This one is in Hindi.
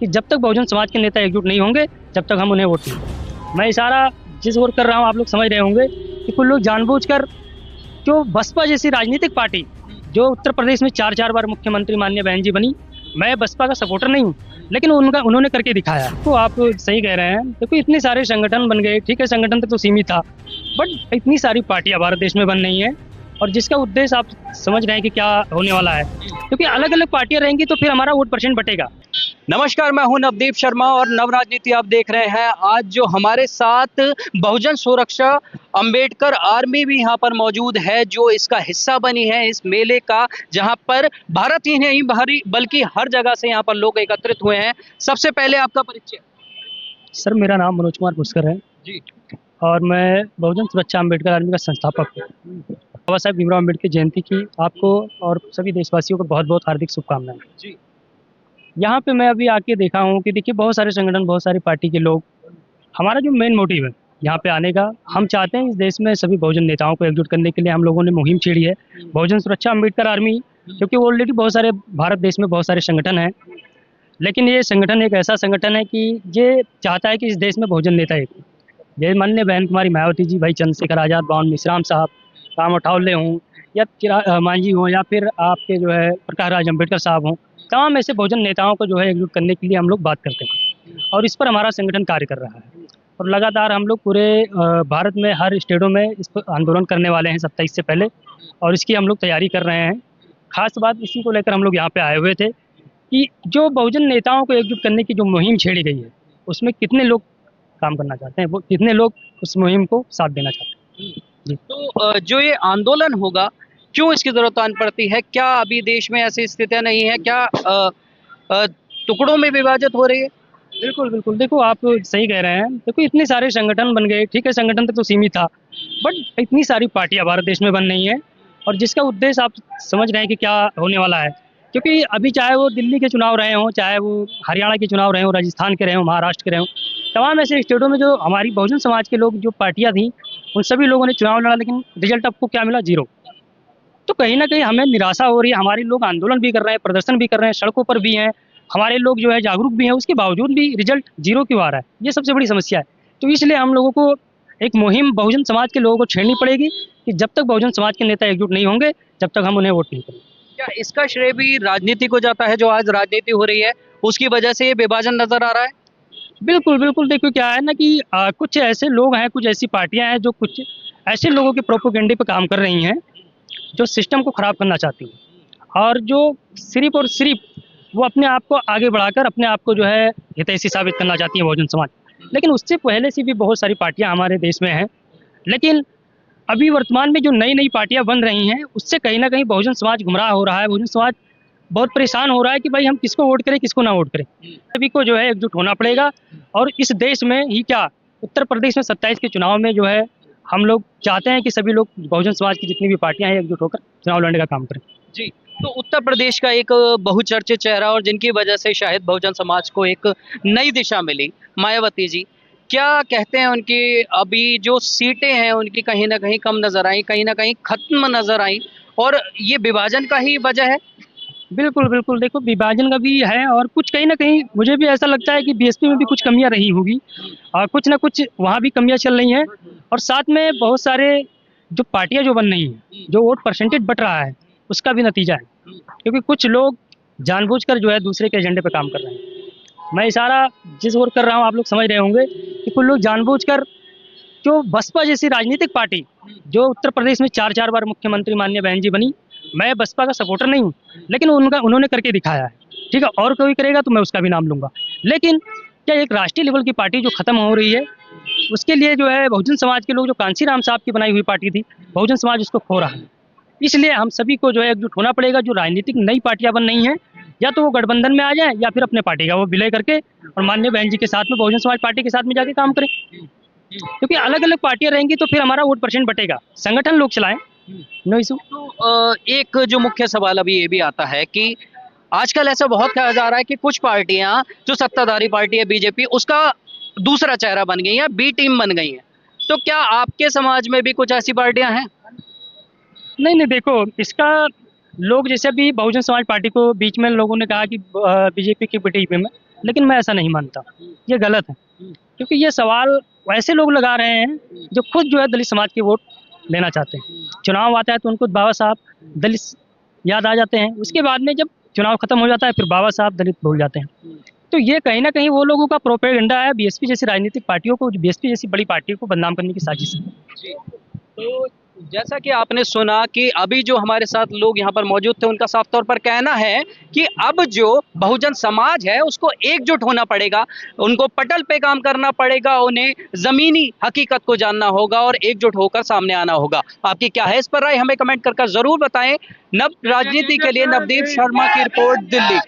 कि जब तक बहुजन समाज के नेता एकजुट नहीं होंगे जब तक हम उन्हें वोट नहीं देंगे। मैं इशारा जिस ओर कर रहा हूँ आप लोग समझ रहे होंगे कि कुछ लोग जानबूझकर जो बसपा जैसी राजनीतिक पार्टी जो उत्तर प्रदेश में चार चार बार मुख्यमंत्री माननीय बहन जी बनी, मैं बसपा का सपोर्टर नहीं हूँ, लेकिन उन्होंने करके दिखाया। तो आप सही कह रहे हैं, देखो इतने सारे संगठन बन गए, ठीक है संगठन तक तो सीमित था, बट इतनी सारी पार्टियां भारत देश में बन रही हैं और जिसका उद्देश्य आप समझ रहे हैं कि क्या होने वाला है, क्योंकि अलग अलग पार्टियां रहेंगी तो फिर हमारा वोट परसेंट बटेगा। नमस्कार, मैं हूं नवदीप शर्मा और नव राजनीति आप देख रहे हैं। आज जो हमारे साथ बहुजन सुरक्षा अंबेडकर आर्मी भी यहां पर मौजूद है, जो इसका हिस्सा बनी है इस मेले का, जहां पर भारत ही नहीं बल्कि हर जगह से यहां पर लोग एकत्रित हुए हैं। सबसे पहले आपका परिचय। सर मेरा नाम मनोज कुमार पुष्कर है जी। और मैं बहुजन सुरक्षा अंबेडकर आर्मी का संस्थापक हूँ। बाबा साहब भीमराव अम्बेडकर जयंती की आपको और सभी देशवासियों को बहुत बहुत हार्दिक शुभकामनाएं। जी। यहाँ पे मैं अभी आके देखा हूँ कि देखिए बहुत सारे संगठन, बहुत सारी पार्टी के लोग, हमारा जो मेन मोटिव है यहाँ पे आने का, हम चाहते हैं इस देश में सभी बहुजन नेताओं को एकजुट करने के लिए हम लोगों ने मुहिम छेड़ी है बहुजन सुरक्षा अंबेडकर आर्मी, क्योंकि ऑलरेडी बहुत सारे भारत देश में बहुत सारे संगठन हैं, लेकिन ये संगठन एक ऐसा संगठन है कि ये चाहता है कि इस देश में बहुजन नेता एक, जैसे माननीय बहन कुमारी मायावती जी, भाई चंद्रशेखर आजाद, बावन मिश्राम साहब, राम अठावले हों या मांझी हों या फिर आपके जो है प्रकाश राज अम्बेडकर साहब हों, तमाम ऐसे बहुजन नेताओं को जो है एकजुट करने के लिए हम लोग बात करते हैं और इस पर हमारा संगठन कार्य कर रहा है और लगातार हम लोग पूरे भारत में हर स्टेटों में इस पर आंदोलन करने वाले हैं 27 से पहले, और इसकी हम लोग तैयारी कर रहे हैं। खास बात इसी को लेकर हम लोग यहाँ पे आए हुए थे कि जो बहुजन नेताओं को एकजुट करने की जो मुहिम छेड़ी गई है उसमें कितने लोग काम करना चाहते हैं, वो कितने लोग उस मुहिम को साथ देना चाहते हैं। तो जो ये आंदोलन होगा, क्यों इसकी जरूरत आन पड़ती है? क्या अभी देश में ऐसी स्थितियां नहीं है? क्या टुकड़ों में विभाजित हो रही है? बिल्कुल बिल्कुल, देखो आप सही कह रहे हैं, देखो इतने सारे संगठन बन गए, ठीक है संगठन तक तो सीमित था, बट इतनी सारी पार्टियां भारत देश में बन रही हैं और जिसका उद्देश्य आप समझ रहे हैं कि क्या होने वाला है, क्योंकि अभी चाहे वो दिल्ली के चुनाव रहे हों, चाहे वो हरियाणा के चुनाव रहे हों, राजस्थान के रहे हों, महाराष्ट्र के रहे हों, तमाम ऐसे स्टेटों में जो हमारी बहुजन समाज के लोग, जो पार्टियां थी, उन सभी लोगों ने चुनाव लड़ा, लेकिन रिजल्ट आपको क्या मिला? जीरो। तो कहीं ना कहीं हमें निराशा हो रही है। हमारे लोग आंदोलन भी कर रहे हैं, प्रदर्शन भी कर रहे हैं, सड़कों पर भी हैं, हमारे लोग जो है जागरूक भी हैं, उसके बावजूद भी रिजल्ट जीरो क्यों आ रहा है? ये सबसे बड़ी समस्या है। तो इसलिए हम लोगों को एक मुहिम बहुजन समाज के लोगों को छेड़नी पड़ेगी कि जब तक बहुजन समाज के नेता एकजुट नहीं होंगे जब तक हम उन्हें वोट नहीं करेंगे। क्या इसका श्रेय भी राजनीति को जाता है? जो आज राजनीति हो रही है उसकी वजह से ये विभाजन नजर आ रहा है? बिल्कुल बिल्कुल, देखो क्या है ना कि कुछ ऐसे लोग हैं, कुछ ऐसी पार्टियां हैं जो कुछ ऐसे लोगों के प्रोपोगेंडे पे काम कर रही हैं जो सिस्टम को खराब करना चाहती हैं और जो सिर्फ और सिर्फ वो अपने आप को आगे बढ़ाकर अपने आप को जो है हितैषी साबित करना चाहती है बहुजन समाज। लेकिन उससे पहले से भी बहुत सारी पार्टियां हमारे देश में हैं, लेकिन अभी वर्तमान में जो नई नई पार्टियां बन रही हैं उससे कहीं ना कहीं बहुजन समाज गुमराह हो रहा है, बहुजन समाज बहुत परेशान हो रहा है कि भाई हम किसको वोट करें, किसको ना वोट करें। सभी को जो है एकजुट होना पड़ेगा और इस देश में ही क्या, उत्तर प्रदेश में 27 के चुनाव में जो है हम लोग चाहते हैं कि सभी लोग बहुजन समाज की जितनी भी पार्टियां हैं एकजुट होकर चुनाव लड़ने का काम करें। जी। तो उत्तर प्रदेश का एक बहुचर्चित चेहरा और जिनकी वजह से शायद बहुजन समाज को एक नई दिशा मिली, मायावती जी, क्या कहते हैं उनकी अभी जो सीटें हैं उनकी कहीं ना कहीं कम नजर आई, कहीं ना कहीं खत्म नजर आई, और ये विभाजन का ही वजह है? बिल्कुल बिल्कुल, देखो विभाजन का भी है और कुछ कहीं ना कहीं मुझे भी ऐसा लगता है कि बीएसपी में भी कुछ कमियां रही होगी और कुछ ना कुछ वहाँ भी कमियां चल रही हैं, और साथ में बहुत सारे जो पार्टियां जो बन रही हैं, जो वोट परसेंटेज बट रहा है उसका भी नतीजा है, क्योंकि कुछ लोग जानबूझकर जो है दूसरे के एजेंडे पर काम कर रहे हैं। मैं इशारा जिस ओर कर रहा हूँ आप लोग समझ रहे होंगे कि कुछ लोग जानबूझकर जो बसपा जैसी राजनीतिक पार्टी जो उत्तर प्रदेश में चार चार बार मुख्यमंत्री माननीय बहन जी बनी, मैं बसपा का सपोर्टर नहीं हूँ, लेकिन उन्होंने करके दिखाया है, ठीक है, और कोई करेगा तो मैं उसका भी नाम लूंगा। लेकिन क्या एक राष्ट्रीय लेवल की पार्टी जो खत्म हो रही है उसके लिए जो है बहुजन समाज के लोग, जो कांशीराम साहब की बनाई हुई पार्टी थी, बहुजन समाज उसको खो रहा है। इसलिए हम सभी को जो है एकजुट होना पड़ेगा। जो राजनीतिक नई पार्टियां बन रही हैं, या तो वो गठबंधन में आ जाए या फिर अपने पार्टी का वो विलय करके और माननीय बहन जी के साथ में, बहुजन समाज पार्टी के साथ में जाके काम करें, क्योंकि अलग अलग पार्टियां रहेंगी तो फिर हमारा वोट परसेंट बटेगा। संगठन लोग चलाएं, नो इशू। तो एक जो मुख्य सवाल अभी ये भी आता है कि आजकल ऐसा बहुत कहा जा रहा है कि कुछ पार्टियां, जो सत्ताधारी पार्टी है बीजेपी, उसका दूसरा चेहरा बन गई है, बी टीम बन गई है। तो क्या आपके समाज में भी कुछ ऐसी पार्टियां हैं? नहीं नहीं, देखो इसका लोग जैसे अभी बहुजन समाज पार्टी को बीच में लोगों ने कहा कि बीजेपी की बटी में, लेकिन मैं ऐसा नहीं मानता, ये गलत है। क्योंकि ये सवाल ऐसे लोग लगा रहे हैं जो खुद जो है दलित समाज के वोट लेना चाहते हैं। चुनाव आता है तो उनको बाबा साहब दलित याद आ जाते हैं, उसके बाद में जब चुनाव खत्म हो जाता है फिर बाबा साहब दलित भूल जाते हैं। तो ये कहीं ना कहीं वो लोगों का प्रोपेगेंडा है, बीएसपी जैसी राजनीतिक पार्टियों को, बीएसपी जैसी बड़ी पार्टियों को बदनाम करने की साजिश है। जी। तो जैसा कि आपने सुना कि अभी जो हमारे साथ लोग यहाँ पर मौजूद थे, उनका साफ तौर पर कहना है कि अब जो बहुजन समाज है उसको एकजुट होना पड़ेगा, उनको पटल पे काम करना पड़ेगा, उन्हें जमीनी हकीकत को जानना होगा और एकजुट होकर सामने आना होगा। आपकी क्या है इस पर राय, हमें कमेंट कर जरूर बताएं। नव राजनीति के लिए नवदीप शर्मा की रिपोर्ट, दिल्ली।